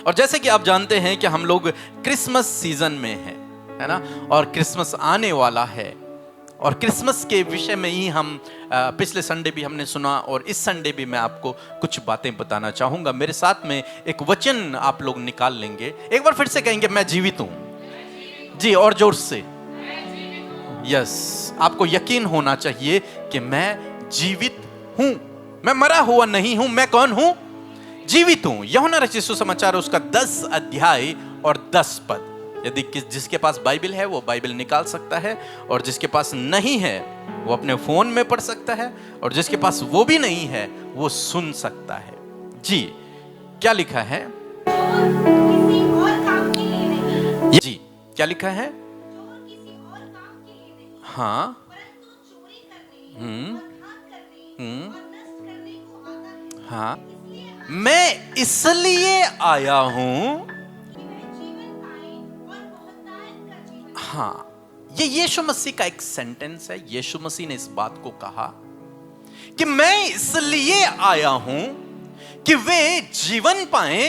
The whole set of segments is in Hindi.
और जैसे कि आप जानते हैं कि हम लोग क्रिसमस सीजन में हैं, है ना, और क्रिसमस आने वाला है और क्रिसमस के विषय में ही हम पिछले संडे भी हमने सुना और इस संडे भी मैं आपको कुछ बातें बताना चाहूंगा। मेरे साथ में एक वचन आप लोग निकाल लेंगे, एक बार फिर से कहेंगे मैं जीवित हूं जी, और जोर से यस। आपको यकीन होना चाहिए कि मैं जीवित हूं, मैं मरा हुआ नहीं हूं। मैं कौन हूं? जीवित हूं। यूहन्ना रचित सुसमाचार उसका 10 अध्याय और 10 पद। यदि जिसके पास बाइबल है वो बाइबल निकाल सकता है, और जिसके पास नहीं है वो अपने फोन में पढ़ सकता है, और जिसके पास वो भी नहीं है वो सुन सकता है। जी, क्या लिखा है? जी, क्या लिखा है? हाँ, हाँ, मैं इसलिए आया हूं। हाँ, ये यीशु मसीह का एक सेंटेंस है। यीशु मसीह ने इस बात को कहा कि मैं इसलिए आया हूं कि वे जीवन पाएं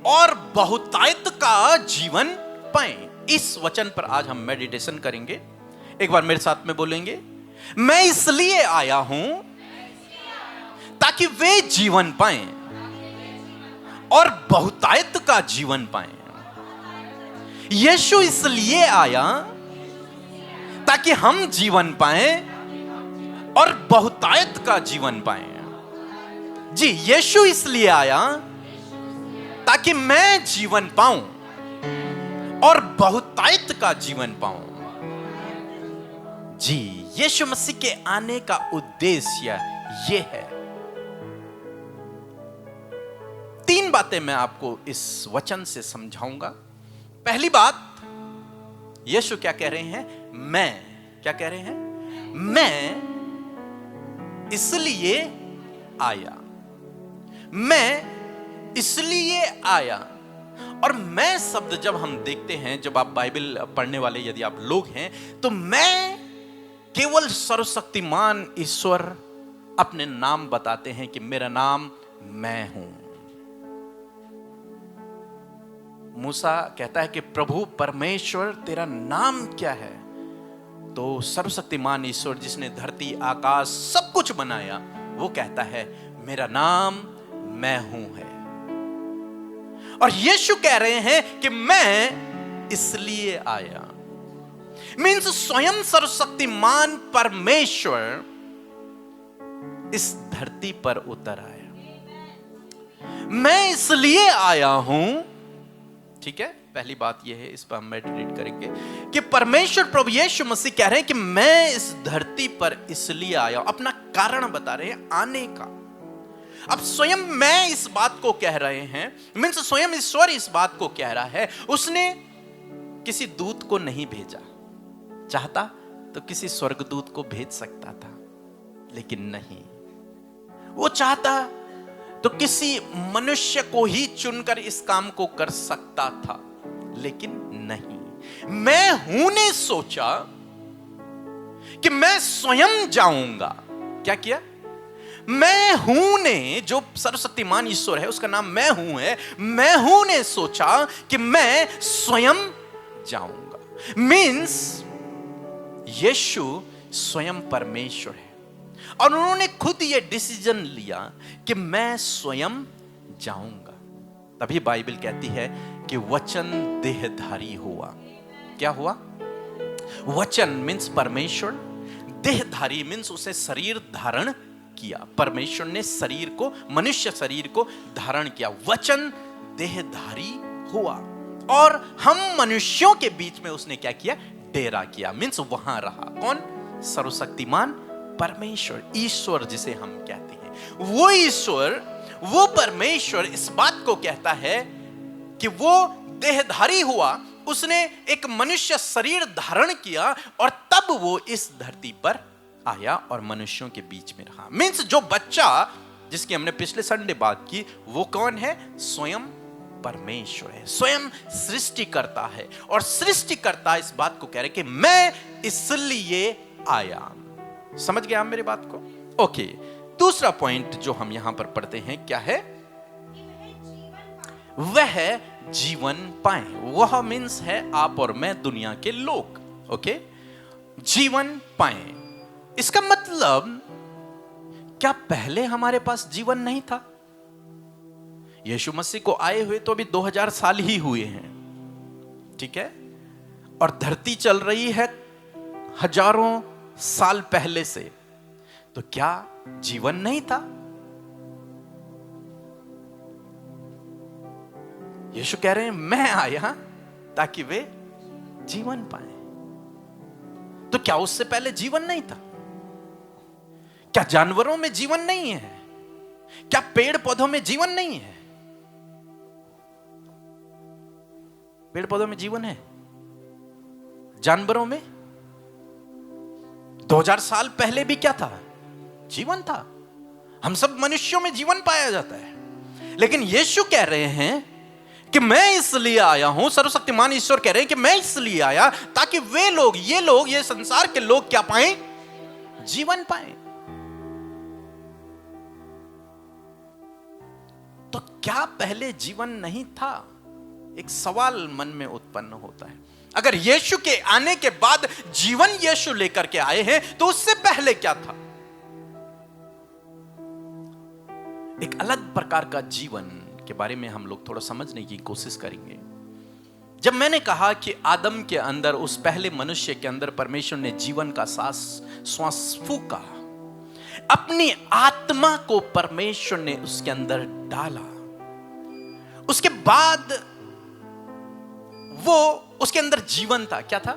और बहुतायत का जीवन पाएं। इस वचन पर आज हम मेडिटेशन करेंगे। एक बार मेरे साथ में बोलेंगे, मैं इसलिए आया हूं ताकि वे जीवन पाएं और बहुतायत का जीवन पाएं। यीशु इसलिए आया ताकि हम जीवन पाएं और बहुतायत का जीवन पाएं। जी, यीशु इसलिए आया ताकि मैं जीवन पाऊं और बहुतायत का जीवन पाऊं। जी, यीशु मसीह के आने का उद्देश्य यह है। 3 बातें मैं आपको इस वचन से समझाऊंगा। पहली बात, यीशु क्या कह रहे हैं? मैं क्या कह रहे हैं? मैं इसलिए आया, मैं इसलिए आया। और मैं शब्द जब हम देखते हैं, जब आप बाइबल पढ़ने वाले यदि आप लोग हैं, तो मैं केवल सर्वशक्तिमान ईश्वर अपने नाम बताते हैं कि मेरा नाम मैं हूं। मूसा कहता है कि प्रभु परमेश्वर तेरा नाम क्या है? तो सर्वशक्तिमान ईश्वर जिसने धरती आकाश सब कुछ बनाया, वो कहता है मेरा नाम मैं हूं है। और यीशु कह रहे हैं कि मैं इसलिए आया, मीन्स स्वयं सर्वशक्तिमान परमेश्वर इस धरती पर उतर आया। मैं इसलिए आया हूं, ठीक है। पहली बात यह है, इस पर हम मेडिटेट करेंगे कि परमेश्वर प्रभु यीशु मसीह कह रहे हैं कि मैं इस धरती पर इसलिए आया। अपना कारण बता रहे हैं आने का। अब स्वयं मैं इस बात को कह रहे हैं, मीन्स स्वयं ईश्वर इस बात को कह रहा है। उसने किसी दूत को नहीं भेजा। चाहता तो किसी स्वर्गदूत को भेज सकता था, लेकिन नहीं। वो चाहता तो किसी मनुष्य को ही चुनकर इस काम को कर सकता था, लेकिन नहीं। मैं हूं ने सोचा कि मैं स्वयं जाऊंगा। क्या किया? मैं हूं ने, जो सर्वशक्तिमान ईश्वर है उसका नाम मैं हूं है, मैं हूं ने सोचा कि मैं स्वयं जाऊंगा। मीन्स यीशु स्वयं परमेश्वर है और उन्होंने खुद ये डिसीजन लिया कि मैं स्वयं जाऊंगा। तभी बाइबल कहती है कि वचन देहधारी हुआ। क्या हुआ? वचन मीन्स परमेश्वर, देहधारी मीन्स उसे शरीर धारण किया। परमेश्वर ने शरीर को, मनुष्य शरीर को धारण किया। वचन देहधारी हुआ और हम मनुष्यों के बीच में उसने क्या किया? डेरा किया। मीन्स वहां रहा। कौन? सर्वशक्तिमान परमेश्वर, ईश्वर जिसे हम कहते हैं। वो ईश्वर, वो परमेश्वर इस बात को कहता है कि वो देहधारी हुआ, उसने एक मनुष्य शरीर धारण किया और तब वो इस धरती पर आया और मनुष्यों के बीच में रहा। मीन्स जो बच्चा जिसकी हमने पिछले संडे बात की, वो कौन है? स्वयं परमेश्वर है, स्वयं सृष्टि करता है। और सृष्टि करता इस बात को कह रहे कि मैं इसलिए आया। समझ गया आप मेरी बात को? ओके। दूसरा पॉइंट जो हम यहां पर पढ़ते हैं क्या है? वह जीवन पाए। वह मीन्स है आप और मैं, दुनिया के लोग। ओके, जीवन पाए, इसका मतलब क्या पहले हमारे पास जीवन नहीं था? यीशु मसीह को आए हुए तो अभी 2000 साल ही हुए हैं, ठीक है, और धरती चल रही है हजारों साल पहले से, तो क्या जीवन नहीं था? यीशु कह रहे हैं मैं आया ताकि वे जीवन पाए। तो क्या उससे पहले जीवन नहीं था? क्या जानवरों में जीवन नहीं है? क्या पेड़ पौधों में जीवन नहीं है? पेड़ पौधों में जीवन है, जानवरों में 2000 साल पहले भी क्या था? जीवन था। हम सब मनुष्यों में जीवन पाया जाता है। लेकिन यीशु कह रहे हैं कि मैं इसलिए आया हूं, सर्वशक्तिमान ईश्वर कह रहे हैं कि मैं इसलिए आया ताकि वे लोग, ये संसार के लोग क्या पाएं? जीवन पाएं। तो क्या पहले जीवन नहीं था? एक सवाल मन में उत्पन्न होता है। अगर यीशु के आने के बाद जीवन यीशु लेकर के आए हैं, तो उससे पहले क्या था? एक अलग प्रकार का जीवन के बारे में हम लोग थोड़ा समझने की कोशिश करेंगे। जब मैंने कहा कि आदम के अंदर, उस पहले मनुष्य के अंदर परमेश्वर ने जीवन का श्वास फूका, अपनी आत्मा को परमेश्वर ने उसके अंदर डाला, उसके बाद वो उसके अंदर जीवन था। क्या था?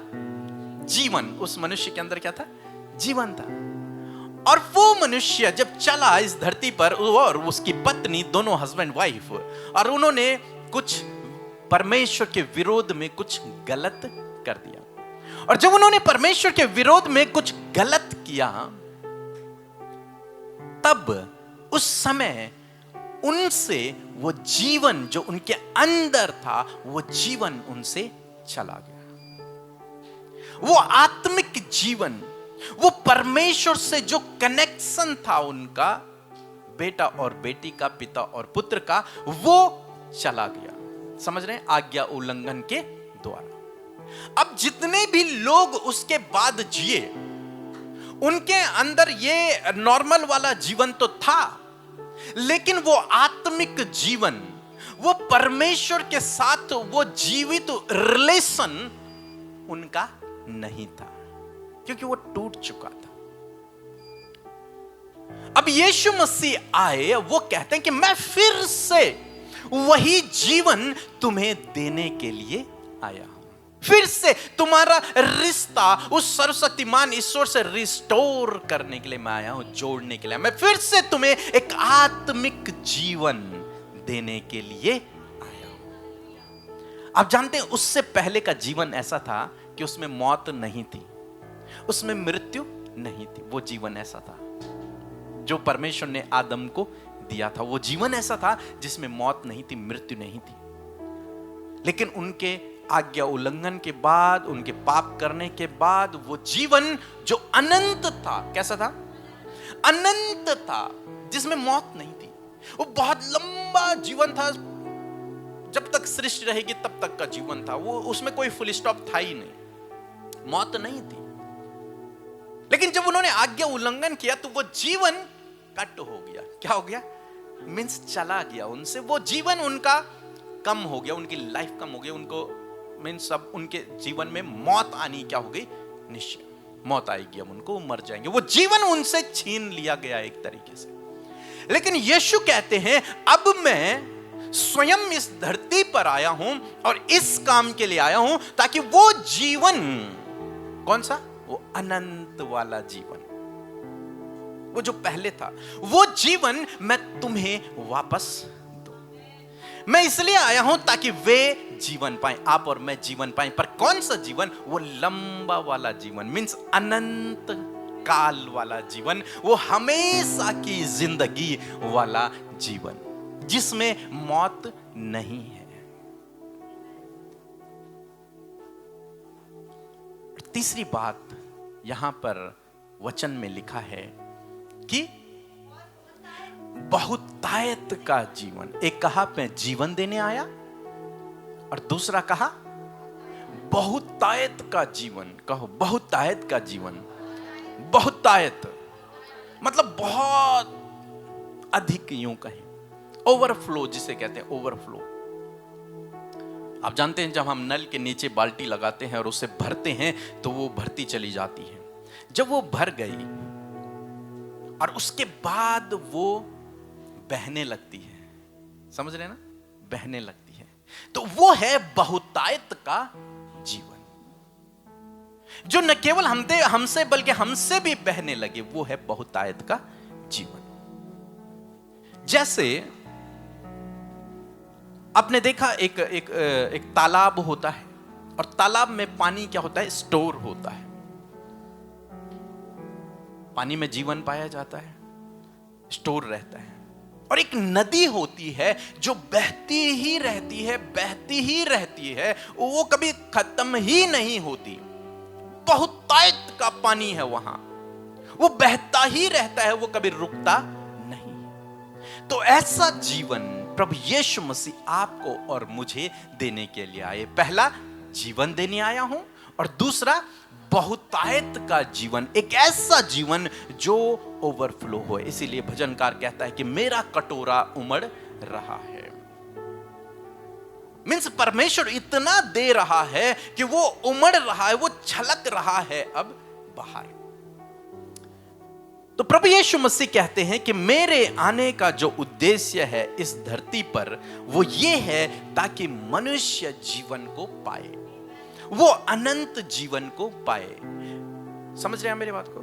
जीवन। उस मनुष्य के अंदर क्या था? जीवन था। और वो मनुष्य जब चला इस धरती पर, और उसकी पत्नी, दोनों हस्बैंड वाइफ, और उन्होंने कुछ परमेश्वर के विरोध में कुछ गलत कर दिया। और जब उन्होंने परमेश्वर के विरोध में कुछ गलत किया, तब उस समय उनसे वो जीवन जो उनके अंदर था, वो जीवन उनसे चला गया। वो आत्मिक जीवन, वो परमेश्वर से जो कनेक्शन था उनका, बेटा और बेटी का, पिता और पुत्र का, वो चला गया। समझ रहे हैं? आज्ञा उल्लंघन के द्वारा। अब जितने भी लोग उसके बाद जिए, उनके अंदर ये नॉर्मल वाला जीवन तो था, लेकिन वो आत्मिक जीवन, वो परमेश्वर के साथ वो जीवित रिलेशन उनका नहीं था, क्योंकि वो टूट चुका था। अब यीशु मसीह आए, वो कहते हैं कि मैं फिर से वही जीवन तुम्हें देने के लिए आया हूं। फिर से तुम्हारा रिश्ता उस सर्वशक्तिमान ईश्वर से रिस्टोर करने के लिए मैं आया हूं, जोड़ने के लिए। मैं फिर से तुम्हें एक आत्मिक जीवन देने के लिए आया हूं। आप जानते हैं, उससे पहले का जीवन ऐसा था कि उसमें मौत नहीं थी, उसमें मृत्यु नहीं थी। वो जीवन ऐसा था जो परमेश्वर ने आदम को दिया था। वो जीवन ऐसा था जिसमें मौत नहीं थी, मृत्यु नहीं थी। लेकिन उनके आज्ञा उल्लंघन के बाद, उनके पाप करने के बाद, वो जीवन जो अनंत था, कैसा था? अनंत था, जिसमें मौत नहीं थी। वो बहुत लंबा जीवन था, जब तक सृष्टि रहेगी तब तक का जीवन था। वो उसमें कोई फुल स्टॉप था ही नहीं, मौत नहीं थी। लेकिन जब उन्होंने आज्ञा उल्लंघन किया तो वो जीवन कट हो गया। क्या हो गया? मीन्स चला गया उनसे। वो जीवन उनका कम हो गया, उनकी लाइफ कम हो गई। उनको मीन्स सब उनके जीवन में मौत आनी क्या हो गई? निश्चय मौत आएगी, अब उनको मर जाएंगे। वो जीवन उनसे छीन लिया गया एक तरीके से। लेकिन यीशु कहते हैं अब मैं स्वयं इस धरती पर आया हूं और इस काम के लिए आया हूं ताकि वो जीवन, कौन सा? वो अनंत वाला जीवन, वो जो पहले था, वो जीवन मैं तुम्हें वापस दूं। मैं इसलिए आया हूं ताकि वे जीवन पाएं, आप और मैं जीवन पाएं। पर कौन सा जीवन? वो लंबा वाला जीवन, मीन्स अनंत काल वाला जीवन, वो हमेशा की जिंदगी वाला जीवन, जिसमें मौत नहीं है। तीसरी बात यहां पर वचन में लिखा है कि बहुतायत का जीवन। एक कहा मैं जीवन देने आया, और दूसरा कहा बहुतायत का जीवन। कहो बहुतायत का जीवन। बहुतायत मतलब बहुत अधिक, यूं कहें ओवरफ्लो जिसे कहते हैं, ओवरफ्लो। आप जानते हैं जब हम नल के नीचे बाल्टी लगाते हैं और उसे भरते हैं तो वो भरती चली जाती है। जब वो भर गई और उसके बाद वो बहने लगती है, समझ रहे हैं ना, बहने लगती है, तो वो है बहुतायत का जीवन। जो न केवल हमसे बल्कि हमसे भी बहने लगे, वो है बहुतायत का जीवन। जैसे आपने देखा एक तालाब होता है, और तालाब में पानी क्या होता है, स्टोर होता है। पानी में जीवन पाया जाता है, स्टोर रहता है। और एक नदी होती है जो बहती ही रहती है, बहती ही रहती है, वो कभी खत्म ही नहीं होती। बहुतायत का पानी है वहां, वो बहता ही रहता है, वो कभी रुकता नहीं। तो ऐसा जीवन प्रभु यीशु मसीह आपको और मुझे देने के लिए आए। पहला जीवन देने आया हूं, और दूसरा बहुतायत का जीवन, एक ऐसा जीवन जो ओवरफ्लो हो। इसीलिए भजनकार कहता है कि मेरा कटोरा उमड़ रहा है। मीन्स परमेश्वर इतना दे रहा है कि वो उमड़ रहा है, वो छलक रहा है अब बाहर। तो प्रभु यीशु मसीह कहते हैं कि मेरे आने का जो उद्देश्य है इस धरती पर, वो ये है ताकि मनुष्य जीवन को पाए, वो अनंत जीवन को पाए। समझ रहे हैं मेरी बात को?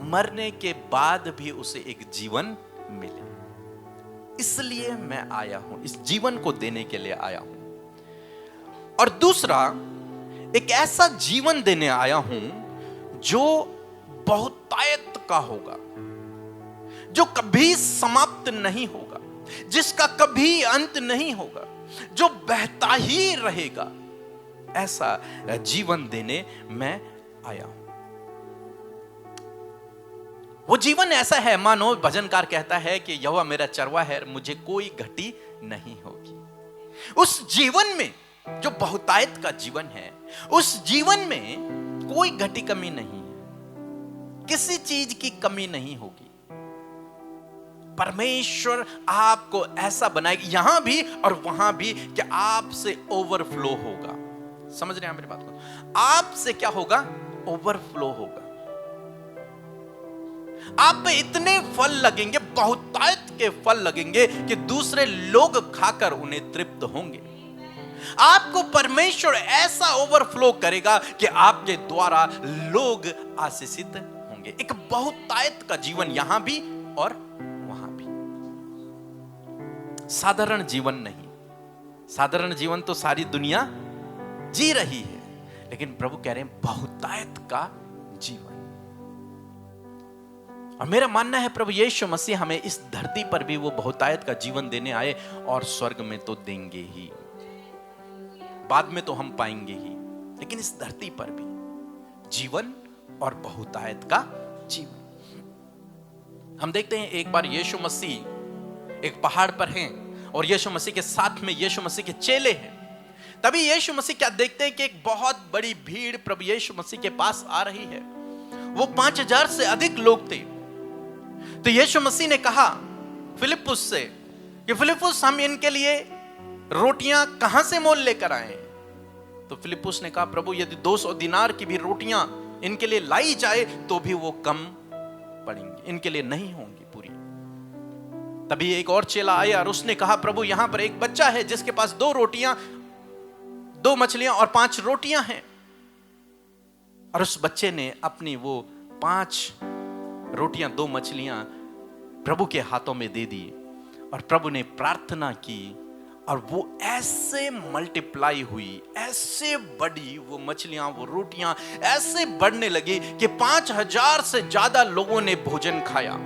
मरने के बाद भी उसे एक जीवन मिले, इसलिए मैं आया हूं, इस जीवन को देने के लिए आया हूं। और दूसरा, एक ऐसा जीवन देने आया हूं जो बहुतायत का होगा, जो कभी समाप्त नहीं होगा, जिसका कभी अंत नहीं होगा, जो बहता ही रहेगा। ऐसा जीवन देने मैं आया हूं। वो जीवन ऐसा है मानो भजनकार कहता है कि यहोवा मेरा चरवा है, मुझे कोई घटी नहीं होगी। उस जीवन में जो बहुतायत का जीवन है, उस जीवन में कोई घटी कमी नहीं है, किसी चीज की कमी नहीं होगी। परमेश्वर आपको ऐसा बनाएगी यहां भी और वहां भी कि आपसे ओवरफ्लो होगा। समझ रहे हैं मेरी बात को? आपसे क्या होगा? ओवरफ्लो होगा। आप पे इतने फल लगेंगे, बहुतायत के फल लगेंगे कि दूसरे लोग खाकर उन्हें तृप्त होंगे। आपको परमेश्वर ऐसा ओवरफ्लो करेगा कि आपके द्वारा लोग आशीषित होंगे। एक बहुतायत का जीवन यहां भी और वहां भी। साधारण जीवन नहीं। साधारण जीवन तो सारी दुनिया जी रही है, लेकिन प्रभु कह रहे हैं बहुतायत का जीवन। और मेरा मानना है प्रभु यीशु मसीह हमें इस धरती पर भी वो बहुतायत का जीवन देने आए, और स्वर्ग में तो देंगे ही, बाद में तो हम पाएंगे ही, लेकिन इस धरती पर भी जीवन और बहुतायत का जीवन। हम देखते हैं एक बार यीशु मसीह एक पहाड़ पर हैं, और यीशु मसीह के साथ में यीशु मसीह के चेले हैं। तभी यीशु मसीह क्या देखते हैं कि एक बहुत बड़ी भीड़ प्रभु यीशु मसीह के पास आ रही है। वो 5000 से अधिक लोग थे। तो यीशु मसीह ने कहा फिलिप्पुस से कि फिलिप्पुस, हम इनके लिए रोटियां कहां से मोल लेकर आए? तो फिलिप्पुस ने कहा, प्रभु यदि 200 दिनार की भी रोटियां इनके लिए लाई जाए तो भी वो कम पड़ेंगी, इनके लिए नहीं होंगी पूरी। तभी एक और चेला आया और उसने कहा, प्रभु यहां पर एक बच्चा है जिसके पास 2 रोटियां, 2 मछलियां और 5 रोटियां हैं। और उस बच्चे ने अपनी वो 5 रोटियां 2 मछलियां प्रभु के हाथों में दे दी, और प्रभु ने प्रार्थना की, और वो ऐसे मल्टीप्लाई हुई, ऐसे बड़ी वो मछलियां, वो रोटियां ऐसे बढ़ने लगी कि 5000 से ज्यादा लोगों ने भोजन खाया।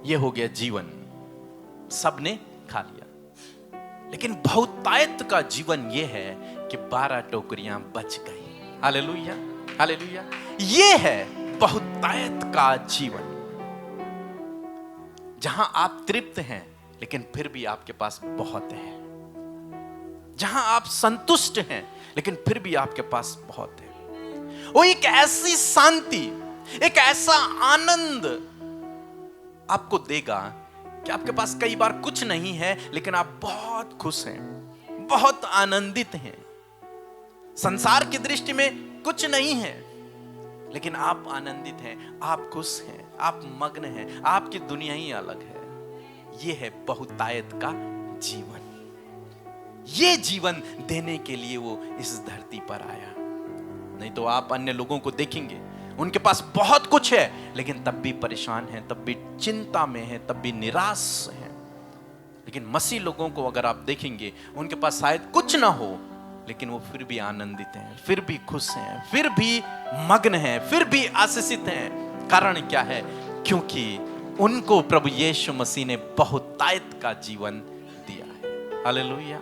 ये हो गया जीवन, सबने खा लिया। लेकिन बहुतायत का जीवन ये है कि 12 टोकरियां बच गई। Hallelujah, hallelujah. ये है बहुतायत का जीवन। जहां आप तृप्त हैं लेकिन फिर भी आपके पास बहुत है, जहां आप संतुष्ट हैं लेकिन फिर भी आपके पास बहुत है। वो एक ऐसी शांति, एक ऐसा आनंद आपको देगा कि आपके पास कई बार कुछ नहीं है लेकिन आप बहुत खुश हैं, बहुत आनंदित हैं। संसार की दृष्टि में कुछ नहीं है लेकिन आप आनंदित हैं, आप खुश हैं, आप मग्न हैं, आपकी दुनिया ही अलग है। यह है बहुतायत का जीवन। ये जीवन देने के लिए वो इस धरती पर आया। नहीं तो आप अन्य लोगों को देखेंगे, उनके पास बहुत कुछ है लेकिन तब भी परेशान हैं, तब भी चिंता में हैं, तब भी निराश हैं। लेकिन मसीह लोगों को अगर आप देखेंगे, उनके पास शायद कुछ ना हो लेकिन वो फिर भी आनंदित हैं, फिर भी खुश हैं, फिर भी मग्न हैं, फिर भी आशीषित हैं। कारण क्या है? क्योंकि उनको प्रभु यीशु मसीह ने बहुतायत का जीवन दिया है। हालेलुया।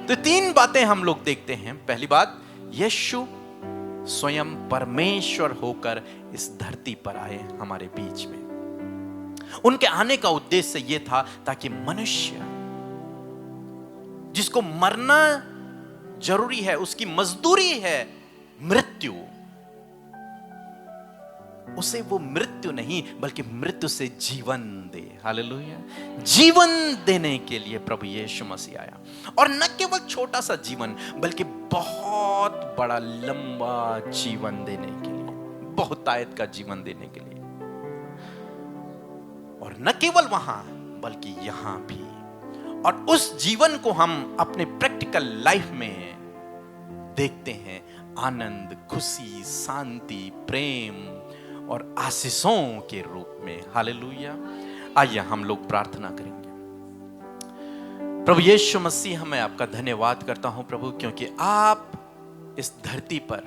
तो 3 बातें हम लोग देखते हैं। पहली बात, यीशु स्वयं परमेश्वर होकर इस धरती पर आए हमारे बीच में। उनके आने का उद्देश्य यह था ताकि मनुष्य जिसको मरना जरूरी है, उसकी मजदूरी है मृत्यु, उसे वो मृत्यु नहीं बल्कि मृत्यु से जीवन दे। हालेलुया। जीवन देने के लिए प्रभु यीशु मसीह आया, और न केवल छोटा सा जीवन बल्कि बहुत बड़ा लंबा जीवन देने के लिए, बहुतायत का जीवन देने के लिए। और न केवल वहां बल्कि यहां भी। और उस जीवन को हम अपने प्रैक्टिकल लाइफ में देखते हैं। आनंद, खुशी, शांति, प्रेम और आशीषों के रूप में। हालेलुया। आइए हम लोग प्रार्थना करेंगे। प्रभु यीशु मसीह, मैं आपका धन्यवाद करता हूं प्रभु, क्योंकि आप इस धरती पर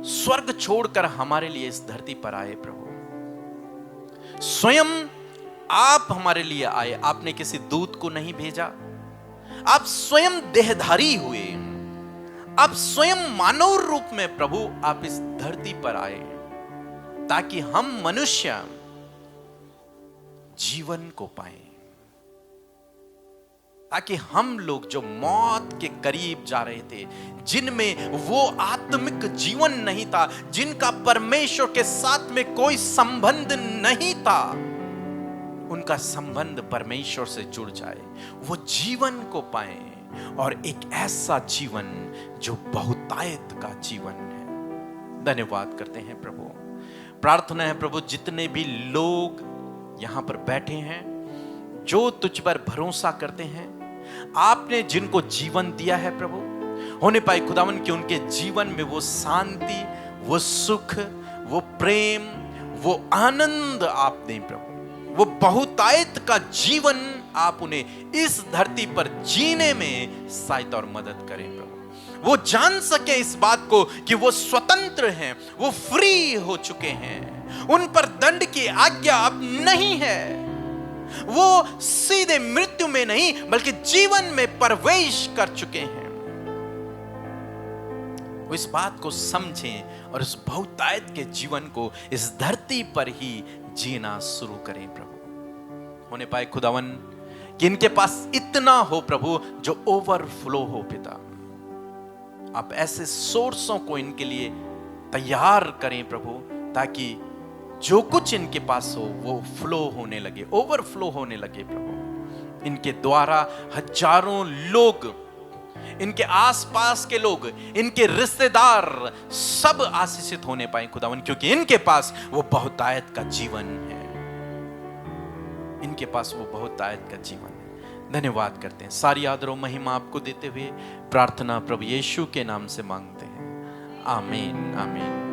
स्वर्ग छोड़कर हमारे लिए इस धरती पर आए प्रभु। स्वयं आप हमारे लिए आए। आपने किसी दूत को नहीं भेजा, आप स्वयं देहधारी हुए, आप स्वयं मानव रूप में प्रभु आप इस धरती पर आए ताकि हम मनुष्य जीवन को पाएं, ताकि हम लोग जो मौत के करीब जा रहे थे, जिनमें वो आत्मिक जीवन नहीं था, जिनका परमेश्वर के साथ में कोई संबंध नहीं था, उनका संबंध परमेश्वर से जुड़ जाए, वो जीवन को पाएं, और एक ऐसा जीवन जो बहुतायत का जीवन है। धन्यवाद करते हैं प्रभु। प्रार्थना है प्रभु, जितने भी लोग यहां पर बैठे हैं, जो तुझ पर भरोसा करते हैं, आपने जिनको जीवन दिया है प्रभु, होने पाए खुदावन कि उनके जीवन में वो शांति, वो सुख, वो प्रेम, वो आनंद आप दें प्रभु। वो बहुतायत का जीवन आप उन्हें इस धरती पर जीने में सहायता और मदद करें प्रभु। वो जान सके इस बात को कि वो स्वतंत्र हैं, वो फ्री हो चुके हैं, उन पर दंड की आज्ञा अब नहीं है, वो सीधे मृत्यु में नहीं बल्कि जीवन में प्रवेश कर चुके हैं। वो इस बात को समझें और इस बहुतायत के जीवन को इस धरती पर ही जीना शुरू करें प्रभु। होने पाए खुदावन कि इनके पास इतना हो प्रभु जो ओवरफ्लो हो पिता। आप ऐसे सोर्सों को इनके लिए तैयार करें प्रभु, ताकि जो कुछ इनके पास हो वो फ्लो होने लगे, ओवरफ्लो होने लगे प्रभु। इनके द्वारा हजारों लोग, इनके आसपास के लोग, इनके रिश्तेदार सब आशीषित होने पाए खुदावन, क्योंकि इनके पास वो बहुतायत का जीवन है, इनके पास वो बहुतायत का जीवन है। धन्यवाद करते हैं। सारी आदर और महिमा आपको देते हुए प्रार्थना प्रभु यीशु के नाम से मांगते हैं। आमीन, आमीन।